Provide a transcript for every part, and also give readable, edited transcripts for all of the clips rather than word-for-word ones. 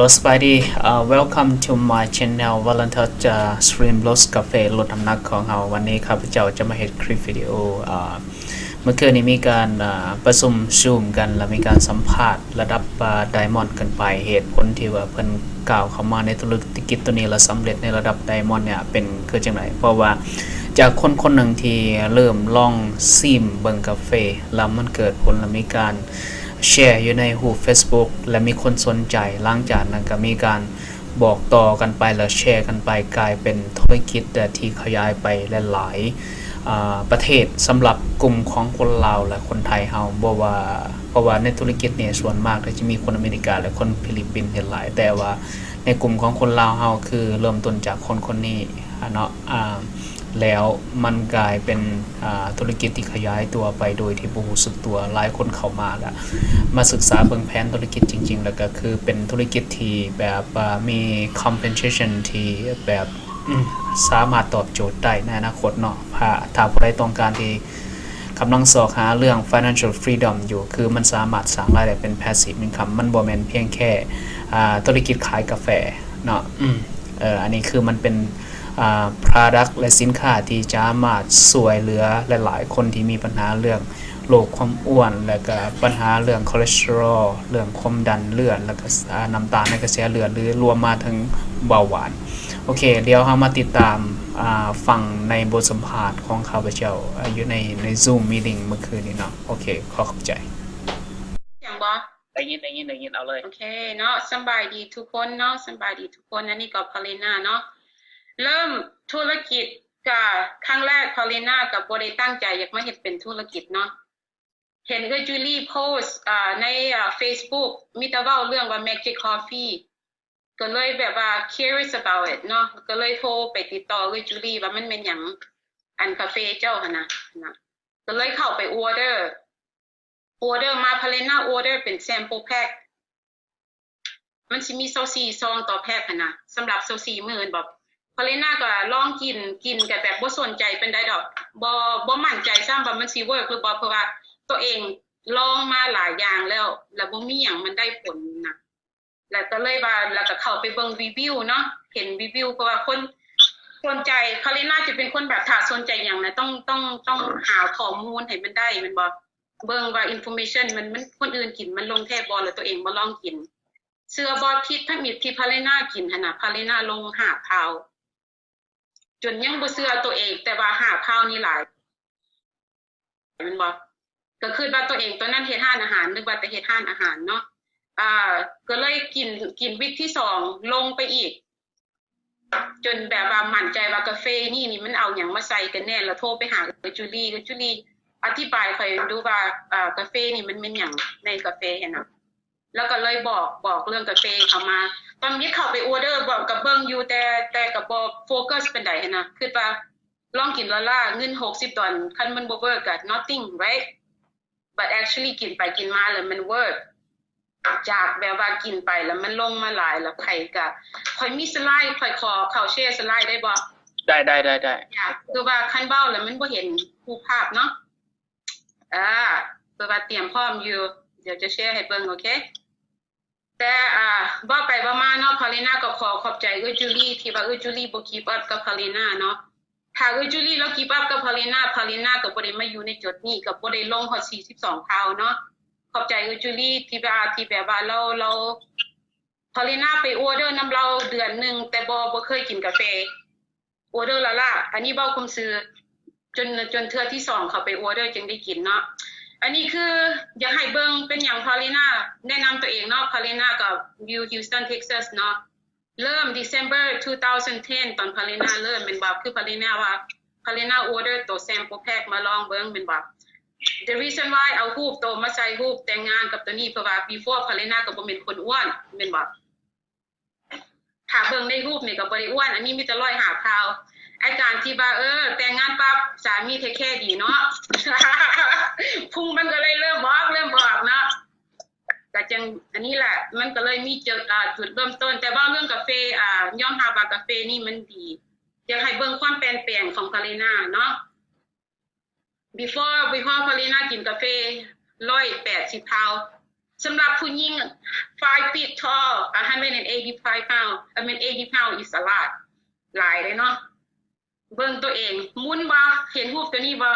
Hello Spidey welcome to my channel Valentine Stream Lost Cafe ลดน้ำหนักของเราวันนี้ครับเจ้าจะมาเห็นคลิปวิดีโอเมื่อคืนนี้มีการประชุมซูมกันและมีการสัมภาษณ์ระดับไดมอนด์กันไปเหตุผลที่ว่าเพิ่นกล่าวเข้ามาในธุรกิจตัวนี้และสำเร็จในระดับไดมอนด์เนี่ยเป็นคือจังไดเพราะว่าจากคนหนึ่งที่เริ่มลองซิมเบิ่งกาแฟแล้วมันเกิดผลและมีการแชร์อยู่ในหู Facebook และมีคนสนใจหลังจากนั้นก็มีการบอกต่อกันไปแล้วแชร์กันไปกลายเป็นธุรกิจที่ขยายไปหลายประเทศสำหรับกลุ่มของคนลาวและคนไทยเฮาเพราะว่าในธุรกิจเนี่ยส่วนมากจะมีคนอเมริกาและคนฟิลิปปินส์เห็นหลายแต่ว่าในกลุ่มของคนลาวเฮาคือเริ่มต้นจากคนนี้เนาะแล้วมันกลายเป็นธุรกิจที่ขยายตัวไปโดยที่บ่รู้สึกตัวหลายคนเข้ามาแล้วมาศึกษาเบิ่งแผนธุรกิจจริงๆแล้วก็คือเป็นธุรกิจที่แบบมี compensation ที่แบบสามารถตอบโจทย์ได้ในอนาคตเนาะถ้าผู้ใดต้องการที่กำลังสอบหาเรื่อง financial freedom อยู่คือมันสามารถสร้างรายได้เป็น passive income มันบ่แม่นเพียงแค่ธุรกิจขายกาแฟเนาะอันนี้คือมันเป็นproduct และสินค้าที่จะมาช่วยเหลือหลายๆคนที่มีปัญหาเรื่องโรคความอ้วนและก็ปัญหาเรื่องคอเลสเตอรอลเรื่องความดันเลือดแล้วก็น้ำตาลในกระแสเลือดหรือรวมมาถึงเบาหวานโอเคเดี๋ยวเรามาติดตามฟังในบทสัมภาษณ์ของข้าพเจ้าอยู่ใน Zoom meeting เมื่อคืนนี้เนาะโอเคขอบใจอย่างบ่ได้ยินเอาเลยโอเคเนาะสบายดีทุกคนเนาะสบายดีทุกคนอันนี้ก็พาเลน่าเนาะเริ่มธุรกิจกับครั้งแรกพาเลน่ากับบ่ได้ตั้งใจอยากมาเฮ็ดเป็นธุรกิจเนาะเห็นก็จูลี่โพสต์ในFacebook มีแต่เว้าเรื่องว่า Magic Coffee ก็เลยแบบว่า curious about it เนาะก็เลยโทรไปติดต่อกับจูลี่ว่ามันเป็นหยังอันกาแฟเจ้าหั่นนะก็เลยเข้าไปออเดอร์มาพาเลน่าออเดอร์เป็น sample pack มันสิมี24ซองต่อแพ็คหั่นนะสำหรับ24มื้อบ่พาเลน่าก็ลองกินก็แบบบ่สนใจเป็นได้ดอกบ่มั่นใจซ้ำว่ามันสิเวิร์กหรือบ่เพราะว่าตัวเองลองมาหลายอย่างแล้วบ่มีหยังมันได้ผลนะแล้วก็เลยว่าแล้วก็เข้าไปเบิ่งรีวิวเนาะเห็นรีวิวเพราะว่าคนสนใจพาเลน่าจะเป็นคนแบบถ้าสนใจหยังนะต้องหาข้อมูลให้มันได้แม่นบ่เบิ่งว่า information มันคนอื่นกินมันลงแท้บ่แล้วตัวเองบ่ลองกินเสื้อบ่ผิดถ้ามีที่พาเลน่ากินหั่นน่ะพาเลน่าลง5 พาวจนยังบ่เชื่อตัวเองแต่ว่า5 พาวนี่หลายแม่นบ่ก็คือว่าตัวเองตอนนั้นเฮ็ดร้านอาหารนึกว่าแต่เฮ็ดร้านอาหารเนาะก็เลยกินวิกที่2ลงไปอีกจนแบบว่ามั่นใจว่ากาแฟนี่มันเอาหยังมาใส่กันแน่แล้วโทรไปหาจูลี่อธิบายค่อยดูว่ากาแฟนี่มันเป็นหยังในกาแฟหั่นน่ะแล้วก็เลยบอกเรื่องกาแฟเข้ามาตอนนี้เข้าไปออเดอร์บอกกับเบิ่งอยู่แต่ก็บ่โฟกัสปานใดหั่นน่ะคือว่าลองกินละเงิน$60คันมันบ่เวิร์กก็ nothing right but actually กินไปกินมาแล้วมันเวิร์กจากแบบว่ากินไปแล้วมันลงมาหลายแล้วไผก็ค่อยมีสไลด์ค่อยขอเข้าแชร์สไลด์ได้บ่ได้คือว่าคันเว้าแล้วมันบ่เห็นรูปภาพเนาะคือว่าเตรียมพร้อมอยู่เดี๋ยวจะแชร์ให้เบิ่งโอเคแต่ว่าไปว่ามาเนาะพาเลน่าก็ขอบใจจูลี่ที่ว่าจูลี่บ่คีปอัพกับพาเลน่าเนาะถ้าจูลี่แล้วคีปอัพกับพาเลน่าก็บ่ได้มาอยู่ในจุดนี้ก็บ่ได้ลงฮอด42 พาวเนาะขอบใจจูลี่ที่แบบว่าเราพาเลน่าไปออเดอร์นํเราเดือนนึงแต่บ่เคยกินกาแฟออเดอร์ละอันนี้เว้าคุมซื้อจนเทื่อที่2เข้าไปออเดอร์จึงได้กินเนาะอันนี้คืออยากให้เบิ่งเป็นหยังพาเลน่าแนะนำตัวเองเนาะพาเลน่ากับอยู่ฮิวสตันเท็กซัสเนาะเริ่ม December 2010 ตอนพาเลน่าเริ่มเป็นแบบคือพาเลน่าว่าพาเลน่าออเดอร์ตัว sample pack มาลองเบิ่งเป็นแบบ the reason why เอารูปตัวมาใส่รูปแต่งงานกับตัวนี้เพราะว่า before พาเลน่าก็บ่เป็นคนอ้วนเป็นแบบถ้าเบิ่งในรูปนี่ก็บ่ได้อ้วนอันนี้มีแต่105 พาวไอ้การที่ว่าแต่งงานปั๊บสามีเทคแคร์ดีเนาะ พุงมันก็เลยเริ่มบอกเนาะก็จังอันนี้แหละมันก็เลยมีจุดเริ่มต้นแต่ว่าเรื่องกาแฟยอมรับว่ากาแฟนี่มันดีอยากให้เบิ่งความเปลี่ยนแปลงของพาเลน่าเนาะ before พาเลน่ากินกาแฟ180 พาว สำหรับผู้หญิง 5 feet tall 185 pounds I mean 80 pounds is a lot หลายเลยเนาะเบิ่งตัวเองหมุนบ่เห็นรูปตัวนี้บ่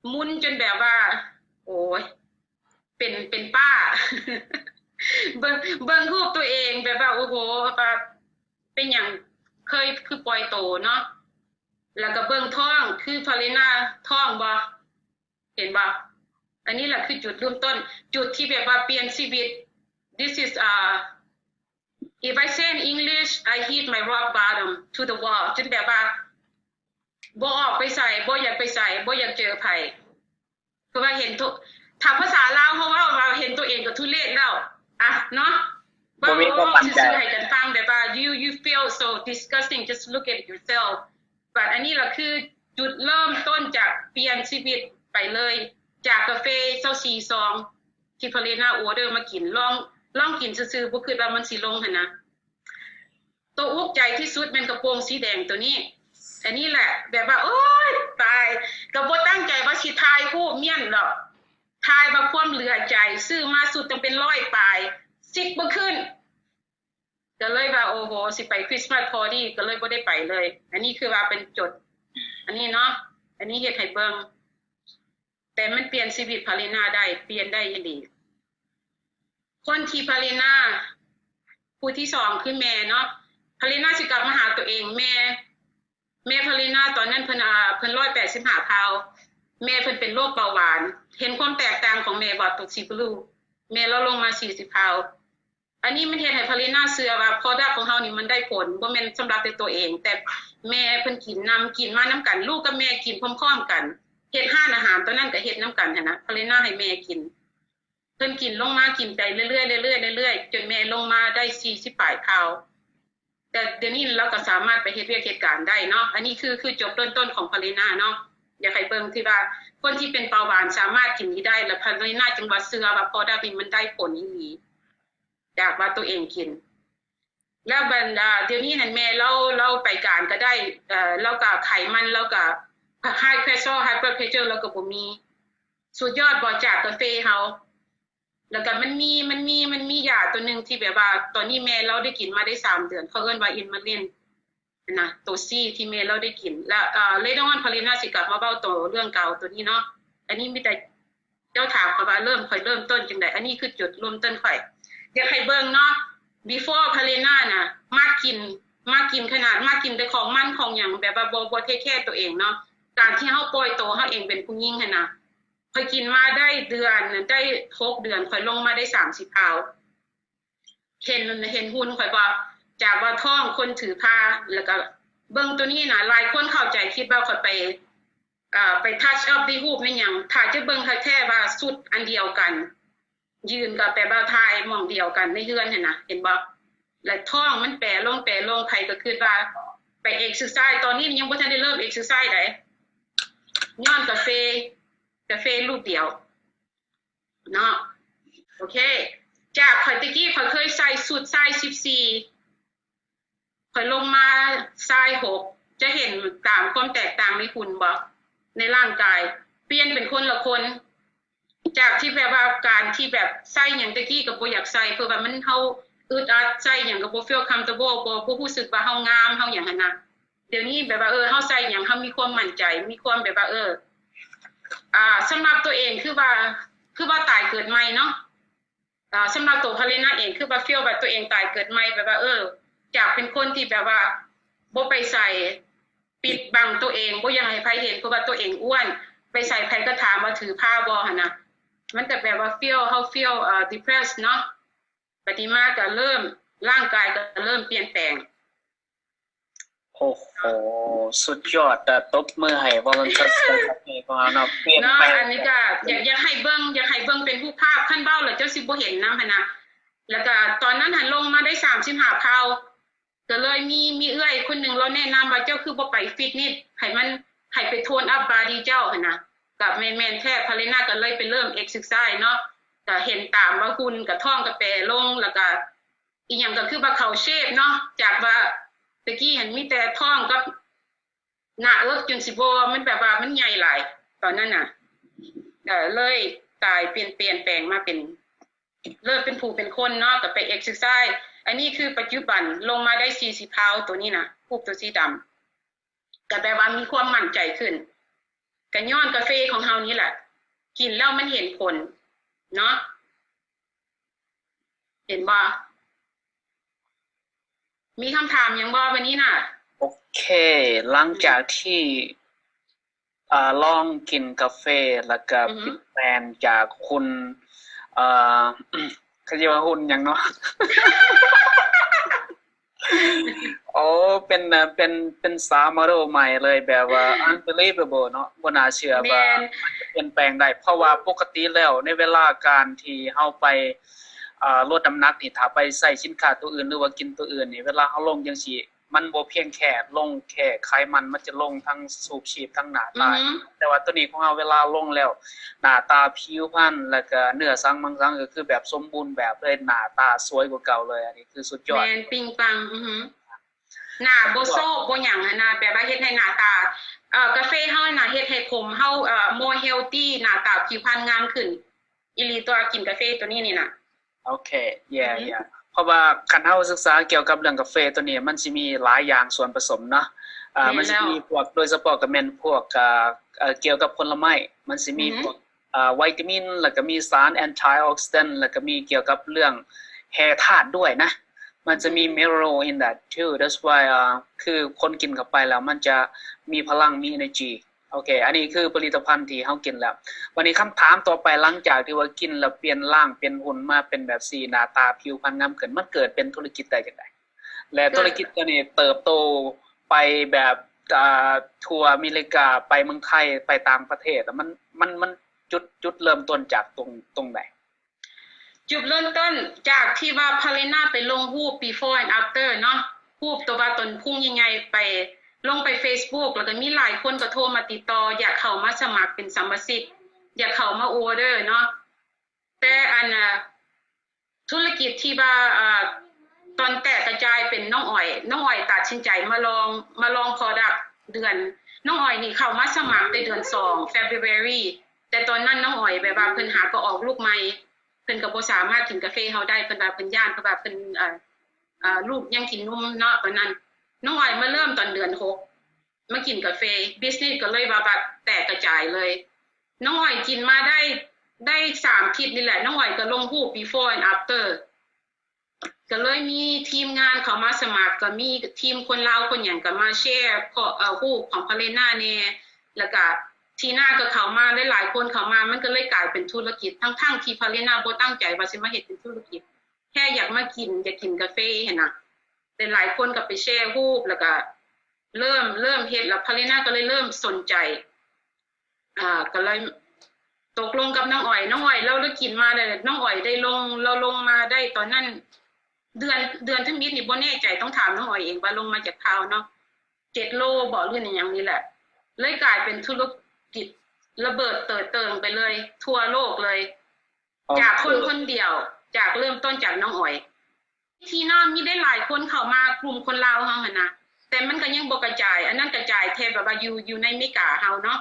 หมุนจนแบบว่าโอ้ยเป็นป้า เบิ่งรูปตัวเองแบบว่าโอ้โหแบบเป็นอย่างเคยคือปล่อยโตเนาะแล้วก็เบิ่งท้องคือพาเลน่าท้องบ่เห็นบ่อันนี้แหละคือจุดเริ่มต้นจุดที่แบบว่าเปลี่ยนชีวิต this is if I say in English I hit my rock bottom to the wall จนแบบว่าบ่ออกไปใส่บ่อยากไปใส่บ่อยากเจอไผเพราะว่าเห็นทุกถ้าภาษาลาวเพราะว่าเห็นตัวเองก็ทุเรศแล้วอะเนาะบ่มีความมั่นใจให้กันฟังแบบว่า you feel so disgusting just look at yourself but อันนี้แหละคือจุดเริ่มต้นจากเปลี่ยนชีวิตไปเลยจากกาแฟ24ซองที่พาเลน่าออเดอร์มากินลองกินซื่อๆบ่คิดว่ามันสิลงหั่นนะตัวอุกใจที่สุดเป็นกระโปรงสีแดงตัวนี้อันนี้แหละแบบว่าโอ๊ยตายก็บ่ตั้งใจว่าสิถ่ายรูปเมียนหรอกถ่ายบ่ความเหลือใจซื้อมาสุดต้องเป็น100ปลายซิกบ่ขึ้นก็เลยว่าโอ้โหสิไปคริสต์มาสพอดีก็เลยบ่ได้ไปเลยอันนี้คือว่าเป็นจุดอันนี้เนาะอันนี้เฮ็ดให้เบิ่งแต่มันเปลี่ยนชีวิตพาเลน่าได้เปลี่ยนได้อีหลีคนที่พาเลน่าผู้ที่2คือแม่เนาะพาเลน่าสิกลับมาหาตัวเองแม่พาเลน่าตอนนั้นเพิ่น185 พาวแม่เพิ่นเป็นโรคเบาหวานเห็นความแตกต่างของแม่บ่ตกสิบลูแม่ลดลงมา40 พาวอันนี้มันเฮ็ดให้พาเลน่าเชื่อว่า product ของเฮานี่มันได้ผลบ่แม่นสำหรับแต่ตัวเองแต่แม่เพิ่นกินมานํกันลูกกับแม่กินพร้อมๆกันเฮ็ดห้านอาหารตอนนั้นก็เฮ็ดนํกันหั่นนะพาเลน่าให้แม่กินเพิ่นกินลงมากินไปเรื่อยๆจนแม่ลงมาได้40 ปลายพาวแต่เดี๋ยวนี้เราก็สามารถไปเฮ็ดเวียกเหตุการณ์ได้เนาะอันนี้คือจบเริ่มต้นของพาเลน่าเนาะอยากให้เบิ่งที่ว่าคนที่เป็นเบาหวานสามารถกินนี้ได้แล้วพาเลน่าจึงว่าเชื่อว่าพอได้มันได้ผลอีหลีจากว่าตัวเองกินแล้วบรรดาเดี๋ยวนี้นั่นแม่เราไปการก็ได้เราก็ไขมันเราก็high pressure high blood pressure แล้วก็บ่มีสุดยอดบ่จากกาแฟเฮาแล้วก็มันมียาตัวนึงที่แบบว่าตอนนี้แม่เราได้กินมาได้3 เดือนเขาเอิ้นว่าอินมาลินนะตัวซีที่แม่เราได้กินแล้วlater on พาเลน่าสิกลับมาเว้าตัวเรื่องเก่าตัวนี้เนาะอันนี้มีแต่เจ้าถามเขาว่าเริ่มต้นจังได๋อันนี้คือจุดเริ่มต้นข่อยอยากให้เบิ่งเนาะ before พาเลน่าน่ะมากินขนาดมากินแต่ของมันของหยังแบบว่าบ่เทคแคร์ตัวเองเนาะการที่เฮาปล่อยโตเฮาเองเป็นผู้หญิงหั่นน่ะค่อยกินมาได้เดือนได้6 เดือนค่อยลงมาได้30 พาวเห็นหุ่นค่อยบ่จากว่าท้องคนถือผ้าแล้วก็เบิ่งตัวนี้น่ะหลายคนเข้าใจคิดว่าค่อยไปทัชอัพที่รูปในหยังถ้าจะเบิ่งแท้ๆว่าสุดอันเดียวกันยืนกับแปลว่าทายมองเดียวกันในเฮือนหั่นน่ะเห็นบ่และท้องมันแปรลงใครก็คิดว่าไปเอ็กซ์ไซส์ตอนนี้ยังบ่ทันได้เริ่มเอ็กซ์ไซส์ได้ย้อนกาแฟรูปเดียวเนาะโอเคจากข่อยตะกี้ข่อยเคยใส่สุดไซส์14ข่อยลงมาไซส์6จะเห็นตามความแตกต่างในหุ่นบ่ในร่างกายเปลี่ยนเป็นคนละคนจากที่แบบว่าการที่แบบใส่หยังตะกี้ก็บ่อยากใส่เพราะว่ามันเฮาอึดอัดใส่หยังก็บ่ feel comfortable บ่รู้สึกว่าเฮางามเฮาหยังหั่นน่ะเดี๋ยวนี้แบบว่าเฮาใส่หยังเฮามีความมั่นใจมีความแบบว่าสำหรับตัวเองคือว่าตายเกิดใหม่เนาะสำหรับตัวพาเลน่าเองคือว่าฟีลแบบตัวเองตายเกิดใหม่แบบว่าจากเป็นคนที่แบบว่าบ่ไปใส่ปิดบังตัวเองบ่อยากให้ใครเห็นเพราะว่าตัวเองอ้วนไปใส่ใครก็ถามว่าถือผ้าบ่หั่นน่ะมันก็แบบว่าfeel depressed เนาะปฏิมาก็เริ่มร่างกายก็เริ่มเปลี่ยนแปลงโอ้โหสุดยอดตบมือให้วอลันเทอร์ของเราเนาะเปลี่ยนไปอันนี้ก็อยากให้เบิ่งเป็นรูปภาพขั้นเบ้าแล้วเจ้าสิบ่เห็นนำหั่นน่ะแล้วก็ตอนนั้นหันลงมาได้35 พาวก็เลยมีเอื้อยคนนึงเราแนะนำว่าเจ้าคือบ่ไปฟิตเนสให้ไปโทนอัพบอดี้เจ้าหั่นน่ะกับแม่นแท้พาเลน่าก็เลยไปเริ่มเอ็กซ์ไซส์เนาะก็เห็นตามว่าหุ่นกับท้องก็แปรลงแล้วก็อีหยังก็คือว่าเข้าเชฟเนาะจากว่าตะกี้เห็นมีแต่ท้องกับหน้าอกจนสิบ่มันแบบว่ามันใหญ่หลายตอนนั้นน่ะเลยตายเปลี่ยนแปลงมาเป็น เริ่มเป็นผู้เป็นคนเนาะก็ไปเอ็กซ์ไซส์อันนี้คือปัจจุบันลงมาได้40 พาวตัวนี้นะรูปตัวสีดำก็แปลว่ามีความมั่นใจขึ้นก็ย้อนกาแฟของเฮานี้แหละกินแล้วมันเห็นผลเนาะเห็นบ่มีคำถามยังบ่วันนี้น่ะโอเคหลังจากที่ลองกินกาแฟแล้วก็ผิดแปลนจากคุณเขาเรียกว่าหุ่นยังเนาะ โอ้เป็นสาวโมเดลใหม่เลยแบบว่า unbelievable เนาะบ่น่าเชื่อว่ามันจะเปลี่ยนแปลงได้เพราะว่าปกติแล้วในเวลาการที่เฮาไปลดน้ำหนักนี่ถ้าไปใส่สินค้าตัวอื่นหรือว่ากินตัวอื่นนี่เวลาเฮาลงจังซี่มันบ่เพียงแค่ลงแค่ไขมันจะลงทั้งสูบฉีดทั้งหน้าตาแต่ว่าตัวนี้ของเราเวลาลงแล้วหน้าตาผิวพรรณแล้วก็เนื้อสังมังสังก็คือแบบสมบูรณ์แบบเลยหน้าตาสวยกว่าเก่าเลยอันนี้คือสุดยอดแม่นปิงปังหน้าบ่โซกบ่หยังหั่นน่ะแบบว่าเฮ็ดให้หน้าตากาแฟเฮาน่ะเฮ็ดให้ผมเฮาmore healthy หน้าตาผิวพรรณงามขึ้นอีหลีตัวกินกาแฟตัวนี้นี่น่ะโอเค yeah เพราะว่าคันเฮาศึกษาเกี่ยวกับเรื่องกาแฟตัวนี้มันสิมีหลายอย่างส่วนผสมเนาะมันสิมีพวกโดยเฉพาะก็แม่นพวกเกี่ยวกับผลไม้มันสิมีพวกวิตามินแล้วก็มีสารแอนตี้ออกซิแดนต์แล้วก็มีเกี่ยวกับเรื่องแร่ธาตุด้วยนะมันจะมี mineral in that too that's why คือคนกินเข้าไปแล้วมันจะมีพลังมี energy โอเคอันนี้คือผลิตภัณฑ์ที่เฮากินแล้ววันนี้คำถามต่อไปหลังจากที่ว่ากินแล้วเปลี่ยนร่างเปลี่ยนหุ่นมาเป็นแบบสีหน้าตาผิวพรรณงามขึ้นมันเกิดเป็นธุรกิจได้จังได๋และธุรกิจตัวนี้เติบโตไปแบบทั่วอเมริกาไปเมืองไทยไปต่างประเทศมันจุดเริ่มต้นจากตรงไหนจุดเริ่มต้นจากที่ว่าพาเลนาไปลงรูป before and after เนาะรูปตัวว่าตนพุ่งยังไงไปลงไป Facebook แล้วก็มีหลายคนก็โทรมาติดต่ออยากเข้ามาสมัครเป็นสมาชิกอยากเข้ามาออเดอร์เนาะแต่อันธุรกิจที่ว่าตอนแตกกระจายเป็นน้องอ้อยตัดสินใจมาลอง product เดือนน้องอ้อยนี่เข้ามาสมัครในเดือน2 February แต่ตอนนั้นน้องอ้อยแบบว่าเพิ่นหาก็ออกลูกใหม่เพิ่นก็บ่สามารถกินกาแฟเฮาได้เพิ่นว่าเพิ่นย่านเพราะว่าเพิ่นลูกยังกินนมเนาะตอนนั้นน้องอ้อยมาเริ่มตอนเดือน6มากินกาแฟ business ก็เลยว่าแบบแตกกระจายเลยน้องอ้อยกินมาได้3 อาทิตย์นี่แหละน้องอ้อยก็ลงรูป before and after ก็เลยมีทีมงานเข้ามาสมัครก็มีทีมคนลาวคนหยังก็มาแชร์รูปของพาเลนาแน่แล้วก็ทีหน้าก็เข้ามาหลายๆคนเข้ามามันก็เลยกลายเป็นธุรกิจทั้งที่พาเลนาบ่ตั้งใจว่าสิมาเฮ็ดเป็นธุรกิจแค่อยากมากินอยากกินกาแฟหั่นน่ะแต่หลายคนก็ไปแชร์รูปแล้วก็เริ่มเฮ็ดแล้วพาเลนาก็เลยเริ่มสนใจก็เลยตกลงกับน้องอ้อยเรากินมาได้น้องอ้อยได้ลงมาได้ตอนนั้นเดือนทั้งนิดนี่บ่แน่ใจต้องถามน้องอ้อยเองว่าลงมาจากข่าวเนาะ7 โลบ่หรืออย่างนี้แหละเลยกลายเป็นธุรกิจระเบิดเติดเติงไปเลยทั่วโลกเลยจากคนเดียวจากเริ่มต้นจากน้องอ้อยที่น่ามีได้หลายคนเข้ามากลุ่มคนลาวเฮาหั่นน่ะแต่มันก็ยังบ่กระจายอันนั้นกระจายแค่แบบว่าอยู่ในอเมริกาเฮาเนาะ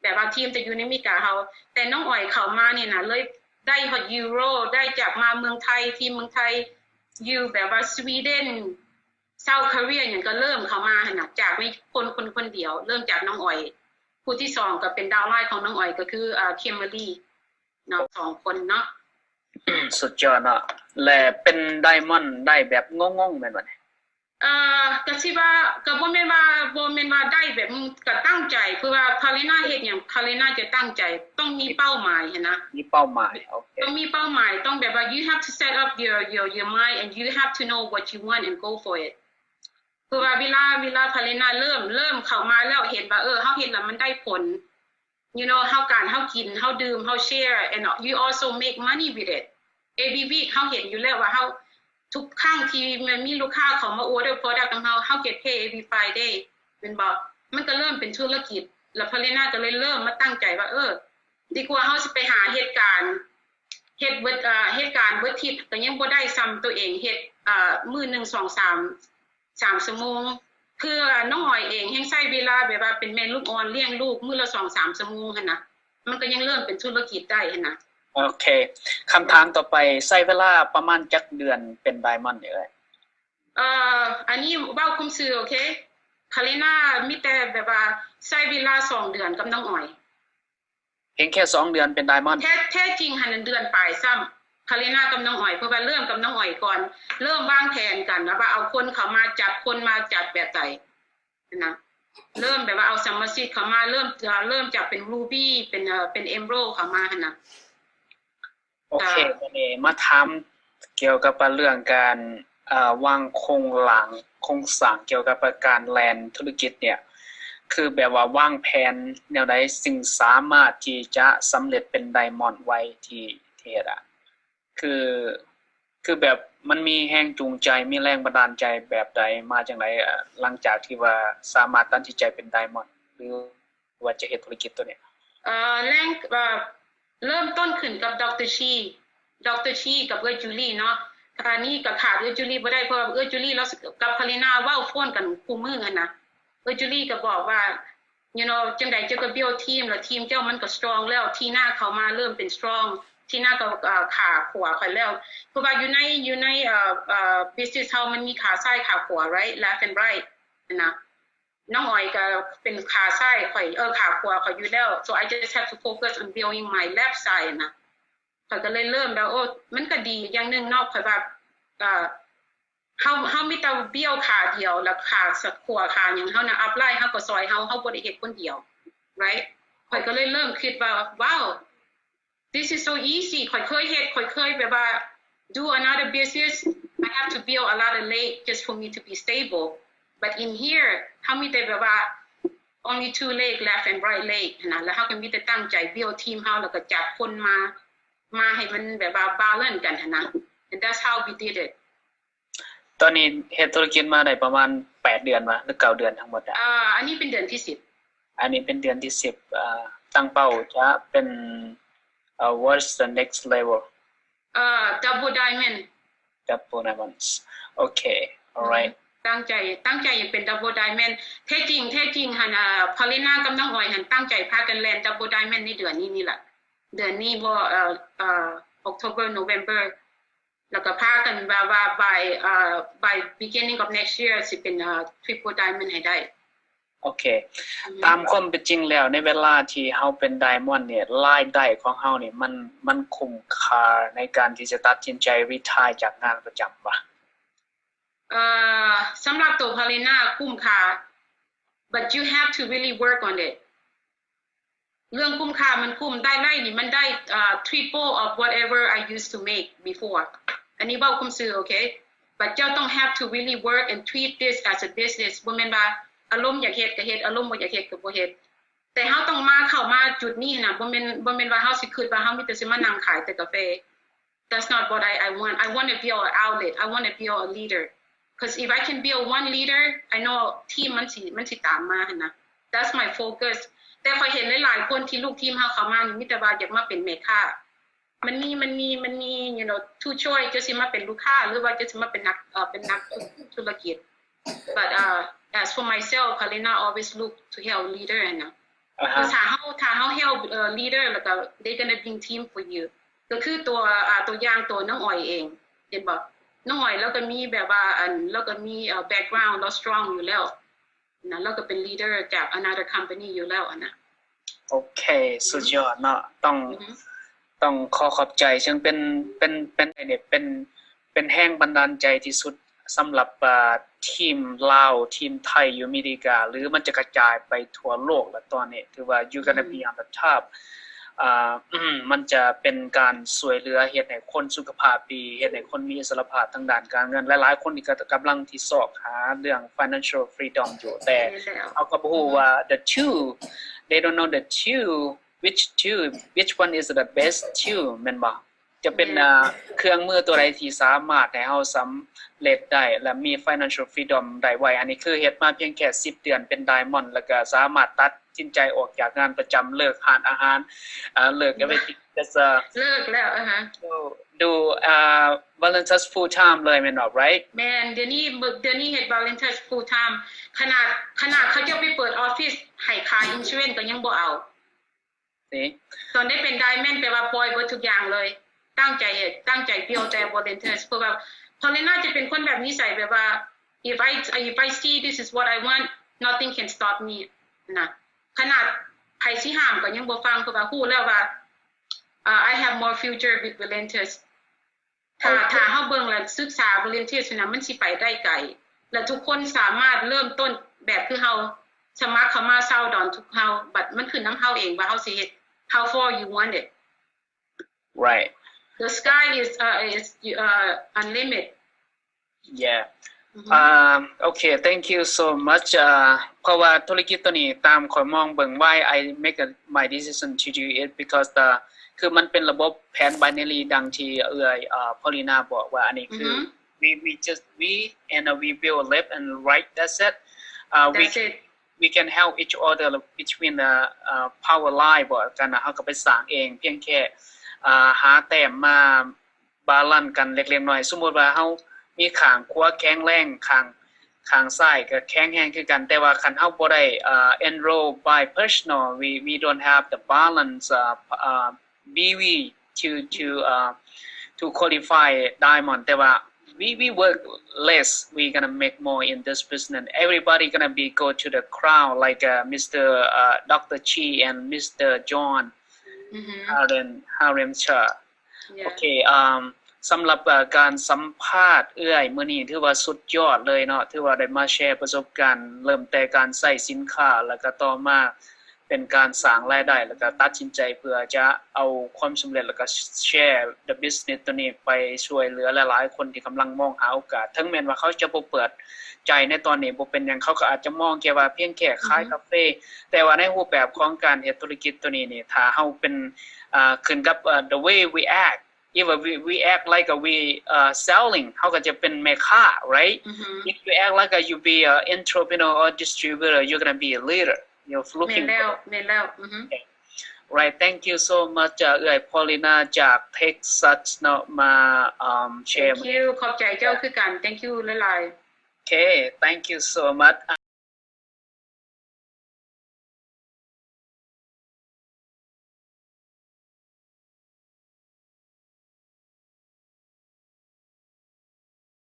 แบบว่าทีมจะอยู่ในอเมริกาเฮาแต่น้องอ้อยเข้ามานี่น่ะเลยได้ฮอตยูโรได้จากมาเมืองไทยทีมเมืองไทยอยู่แบบว่าสวีเดนเซาท์เกาหลีอย่างก็เริ่มเข้ามาหั่นน่ะจากไม่คนเดียวเริ่มจากน้องอ้อยผู้ที่2ก็เป็นดาวไลน์ของน้องอ้อยก็คือเคมเบอรี่เนาะ2 คนเนาะสุดยอดเนาะและเป็นไดมอนด์ได้แบบงงๆแม่นบ่เนี่ยก็สิว่าก็บ่แม่นว่าได้แบบก็ตั้งใจคือว่าพาเลนาเฮ็ดหยังพาเลนาจะตั้งใจต้องมีเป้าหมายหั่นนะมีเป้าหมายโอเคต้องมีเป้าหมายต้องแบบว่า you have to set up your mind and you have to know what you want and go for it คือว่าเวลาพาเลนาเริ่มเข้ามาแล้วเห็นว่าเฮาเฮ็ดแล้วมันได้ผล you know เฮากินเฮาดื่มเฮา share and you also make money with it every week เฮาเห็นอยู่แล้วว่าเฮาทุกครั้งที่มันมีลูกค้าเขามาออเดอร์ product ของเฮา get pay every Friday เป็นบ่มันก็เริ่มเป็นธุรกิจแล้วพาเลนาก็เลยเริ่มมาตั้งใจว่าดีกว่าเฮาสิไปหาเหตุการณ์เบิดทิศก็ยังบ่ได้ซ้ำตัวเองเฮ็ดมื้อนึง2-3ชั่วโมงคือน้องอ้อยเองแฮงใช้เวลาแบบว่าเป็นแม่ลูกอ่อนเลี้ยงลูกมื้อละ2-3ชั่วโมงหั่นน่ะมันก็ยังเริ่มเป็นธุรกิจได้หั่นน่ะโ โอเคคำถามต่อไปใช้เวลาประมาณจักเดือนเป็นไดมอนด์เลยอันนี้เว้าคุมซื่อโอเคคาริน่ามีแต่แบบว่าใช้เวลา2เดือนกับน้องอ้อยเพียงแค่2เดือนเป็นไดมอนด์แท้จริงหันเดือนปลายซ้ำคาริน่ากับน้องอ้อยเพราะว่าเริ่มกับน้องอ้อยก่อนเริ่มวางแผนกันว่าเอาคนเข้ามาจัดคนมาจัดแบบใดนะเริ่มแบบว่าเอาสมาชิกเข้ามาเริ่มจากเป็นรูบี้เป็นเอมโบรเข้ามาหั่นน่ะโอเควันนี้มาถามเกี่ยวกับเรื่องการวางโครงหลังโครงสร้างเกี่ยวกับการแลนธุรกิจเนี่ยคือแบบว่าวางแผนแนวใดสิ่งสามารถที่จะสำเร็จเป็นไดมอนด์ไว้ที่เฮ็ดคือแบบมันมีแรงจูงใจมีแรงบันดาลใจแบบใดมาจังได๋หลังจากที่ว่าสามารถตัดสินใจเป็นไดมอนด์หรือว่าจะเฮ็ดธุรกิจตัวเนี้ยแรงเริ่มต้นขึ้นกับดร.ชีกับจูลี่เนาะคราวนี้ก็ขาดจูลี่บ่ได้เพราะว่าจูลี่แล้วกับคาริน่าเว้าฟ้อนกันคู่มือกันนะจูลี่ก็บอกว่า you know จังได๋เจ้าก็buildทีมแล้วทีมเจ้ามันก็ strong แล้วทีหน้าเข้ามาเริ่มเป็น strong ที่หน้าก็ขาขวาค่อยแล้วเพราะว่าอยู่ในbusiness เฮามันมีขาซ้ายขาขวา right left and right นะน้องอ้อยก็เป็นขาซ้ายข่อยขาขวาข่อยอยู่แล้ว so I just have to focus on building my left side นะข่อยก็เลยเริ่มแล้วมันก็ดีอย่างนึงเนาะข่อยว่าเฮามีแต่เบี้ยวขาเดียวแล้วขาสักขวาขาหยังเฮาน่ะอัพไลน์เฮาก็ซอยเฮาบ่ได้เฮ็ดคนเดียว right ข่อยก็เลยเริ่มคิดว่าว้าว this is so easy ข่อยเคยแบบว่า do another business I have to build a lot of leg just for me to be stable but in here เฮามีแต่แบบว่า only 2 leg left and right leg นะแล้วเฮาก็มีแต่ตั้งใจ build team เฮาแล้วก็จับคนมาให้มันแบบว่า balance กันนะ and that's how we did it ตอนนี้เฮ็ดธุรกิจมาได้ประมาณ8เดือนมาหรือ9เดือนทั้งหมดอันนี้เป็นเดือนที่10อันนี้เป็นเดือนที่10ตั้งเป้าจะเป็น what's the next level double diamonds โอเค alright ตั้งใจเป็น double diamond แท้จริงหั่นพาลิน่ากับน้องอ้อยหั่นตั้งใจพากันแล่น double diamond ในเดือนนี้นี่แหละเดือนนี้บ่October November แล้วก็พากันว่า by beginning of next year สิเป็นtriple diamond ให้ได้โอเคตามความเป็นจริงแล้วในเวลาที่เฮาเป็นไดมอนด์เนี่ยรายได้ของเฮานี่มันคุ้มค่าในการที่จะตัดสินใจ retire จากงานประจำบ่สำหรับตัวพาลิน่าคุ้มค่า but you have to really work on it เรื่องคุ้มค่ามันคุ้มได้ไล่นี่มันได้triple of whatever I used to make before อันนี้เว้าคุ้มซื่อโอเค but เจ้าต้อง have to really work and treat this as a business บ่แม่นว่าอารมณ์อยากเฮ็ดก็เฮ็ดอารมณ์บ่อยากเฮ็ดก็บ่เฮ็ดแต่เฮาต้องเข้ามาจุดนี้น่ะบ่แม่นว่าเฮาสิคิดว่าเฮามีแต่สิมานั่งขายแต่กาแฟ That's not what I want I want to build an outlet I want to build a leader because if I can build one leader I know team มันสิตามมาหั่นน่ะ That's my focus แต่ข้อยเห็นหลายๆคนที่ลูกทีมเฮาเข้ามานี่มีแต่ว่าอยากมาเป็นแม่ค้ามันมี you know two choice จะสิมาเป็นลูกค้าหรือว่าจะสิมาเป็นนักธุรกิจ but as for myself Kalina always look to help leader นะถ้าเฮา help leader แล้วก็ they gonna bring team for you ก็คือตัวอย่างตัวน้องอ้อยเองเห็นบ่น้องอ้อยแล้วก็มีแบบว่าแล้วก็มีbackground แล้ว strong อยู่แล้วนะแล้วก็เป็น leader จาก another company อยู่แล้วนะโอเคสุดยอดเนาะต้องขอบใจซึ่งเป็นเนี่ยเป็นแรงบันดาลใจที่สุดสำหรับทีมลาวทีมไทยอยู่อเมริกาหรือมันจะกระจายไปทั่วโลกแล้วตอนนี้ถือว่า you gonna be on the top มันจะเป็นการช่วยเหลือเฮ็ดให้คนสุขภาพดีเฮ็ดให้คนมีอิสรภาพทางด้านการเงินหลายๆคนนี่ก็กำลังที่สอบหาเรื่อง financial freedom อยู่แต่เขาก็บ่ฮู้ว่า the two they don't know the two which one is the best two แม่นบ่จะเป็นเครื่องมือตัวใดที่สามารถให้เฮาสำเร็จได้และมี financial freedom ได้ไว้อันนี้คือเฮ็ดมาเพียงแค่10เดือนเป็น diamond แล้วก็สามารถตัดสินใจออกจากงานประจำเลิกทานอาหารเลิก everything just เลิกแล้วdo volunteer full time เลยแม่นบ่ right แม่นเดี๋ยวนี้เฮ็ด volunteer full time ขนาดเขาจะไปเปิดออฟฟิศให้ขาย insurance ก็ยังบ่เอา see ตอนได้เป็นไดมอนด์แปลว่าปล่อยหมดทุกอย่างเลยตั้งใจเดียวแต่ volunteers เพราะว่าพอลน่าจะเป็นคนแบบนิสัยแบบว่า if I see this is what I want nothing can stop me นะขนาดไผสิห้ามก็ยังบ่ฟังเพราะว่าฮู้แล้วว่าI have more future with volunteers ถ้าเฮาเบิ่งแล้วศึกษา volunteers นะมันสิไปได้ไกลและทุกคนสามารถเริ่มต้นแบบคือเฮาสมัครเข้ามาเซาดอนทุกเฮาบัดมันขึ้นนำเฮาเองว่าเฮาสิเฮ็ด how far you want it right the sky is unlimited yeah okay thank you so much เพราะว่าธุรกิจตัวนี้ตามข่อยมองเบิ่ง why I make my decision to do it because คือมันเป็นระบบแผน binary ดังที่พอลินาบอกว่าอันนี้คือ we and we will left and right that's it we can help each other between the power line บอกกันนะเฮาก็ไปสร้างเองเพียงแค่หาแต้มมาบาลานซ์กันเล็กๆน้อยสมมุติว่าเฮามีข้างขวาแข็งแรงข้างซ้ายก็แข็งแรงคือกันแต่ว่าคันเฮาบ่ได้enroll by personal we don't have the balance BV to qualify diamond แต่ว่าwe work less we gonna make more in this business everybody gonna be go to the crowd like Mr. Dr. Chi and Mr. John Harem Cha okay สำหรับการสัมภาษณ์มื้อนี้ถือว่าสุดยอดเลยเนาะถือว่าได้มาแชร์ประสบการณ์เริ่มแต่การใส่สินค้าแล้วก็ต่อมาเป็นการสร้างรายได้แล้วก็ตัดสินใจเพื่อจะเอาความสำเร็จแล้วก็แชร์ the business ตัวนี้ไปช่วยเหลือหลายๆคนที่กำลังมองหาโอกาสถึงแม้ว่าเขาจะบ่เปิดใจในตอนนี้บ่เป็นหยังเขาก็อาจจะมองแค่ว่าเพียงแค่ขายกาแฟแต่ว่าในรูปแบบของการเฮ็ดธุรกิจตัวนี้นี่ถ้าเฮาเป็นขึ้นกับ the way we act if we act like we selling เขาก็จะเป็นแม่ค้า right if you act like you be a entrepreneur or distributor you're gonna be a leader you're looking แม่นแล้วright thank you so much Paulina จาก Texas เนาะมาแชร์ thank you ขอบใจเจ้าคือกัน thank youหลายๆ okay thank you so much